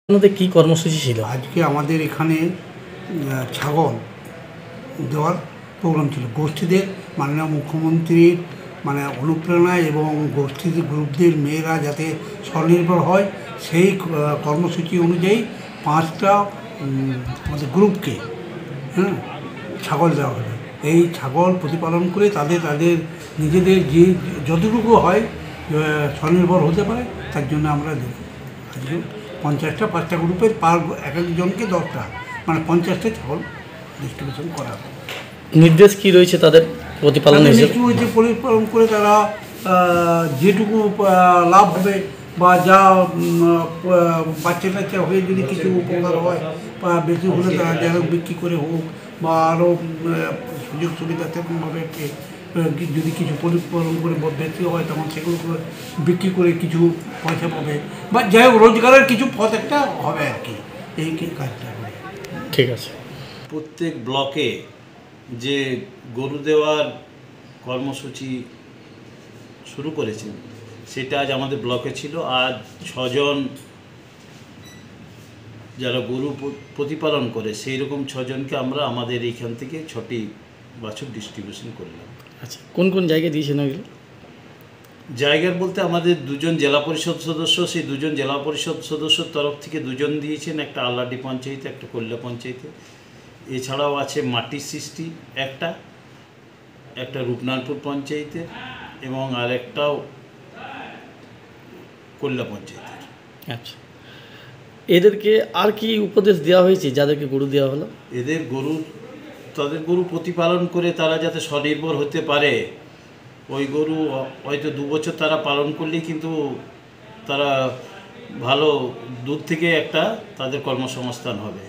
আপনাদের কী কর্মসূচি ছিল? আজকে আমাদের এখানে ছাগল দেওয়ার প্রোগ্রাম ছিল। গোষ্ঠীদের মাননীয় মুখ্যমন্ত্রীর অনুপ্রেরণায় এবং গোষ্ঠীর গ্রুপদের মেয়েরা যাতে স্বনির্ভর হয় সেই কর্মসূচি অনুযায়ী 5টা আমাদের গ্রুপকে ছাগল দেওয়া হলো। এই ছাগল প্রতিপালন করে তাদের নিজেদের যে যতটুকু হয় স্বনির্ভর হতে পারে তার জন্য আমরা দেব। আজকে 50টা 5টা গ্রুপের এক একজনকে 10টা 50টা ছাগল ডিস্ট্রিবিউশন করা হবে। নির্দেশ কি রয়েছে তাদের প্রতিপালনের? পরিপালন করে তারা যেটুকু লাভ হবে বা যা বাচ্চা টাচ্চা হয়ে যদি কিছু উপকার হয় বা বেশি হলে তারা যেন বিক্রি করে হোক বা আরও সুযোগ সুবিধা তেমনভাবে যদি কিছু পরিপালন করে বেশি হয় তখন সেগুলো বিক্রি করে কিছু পয়সা পাবে বা যাই হোক রোজগারের কিছু পথ একটা হবে আর কি। এই কাজটা হবে। ঠিক আছে। প্রত্যেক ব্লকে যে গরু দেওয়ার কর্মসূচি শুরু করেছেন সেটা আজ আমাদের ব্লকে ছিল। আজ 6 জন যারা গরু প্রতিপালন করে সেই রকম 6 জনকে আমরা আমাদের এইখান থেকে 6টি বাছুর ডিস্ট্রিবিউশন করলাম। আচ্ছা, কোন কোন জায়গায় দিয়েছেন ওইগুলো? জায়গার বলতে আমাদের 2 জন জেলা পরিষদ সদস্য, সেই 2 জন জেলা পরিষদ সদস্যর তরফ থেকে 2 জন দিয়েছেন, একটা আল্লাডি পঞ্চায়েতে একটা কল্যা পঞ্চায়েতে। এছাড়াও আছে মাটির সৃষ্টি একটা রূপনাথপুর পঞ্চায়েতের এবং আরেকটাও কল্যা পঞ্চায়েতের। আচ্ছা, এদেরকে আর কি উপদেশ দেওয়া হয়েছে যাদেরকে গরু দেওয়া হলো? তাদের গরু প্রতিপালন করে তারা যাতে স্বনির্ভর হতে পারে। ওই গরু হয়তো 2 বছর তারা পালন করলেই কিন্তু তারা ভালো দুধ থেকে একটা তাদের কর্মসংস্থান হবে।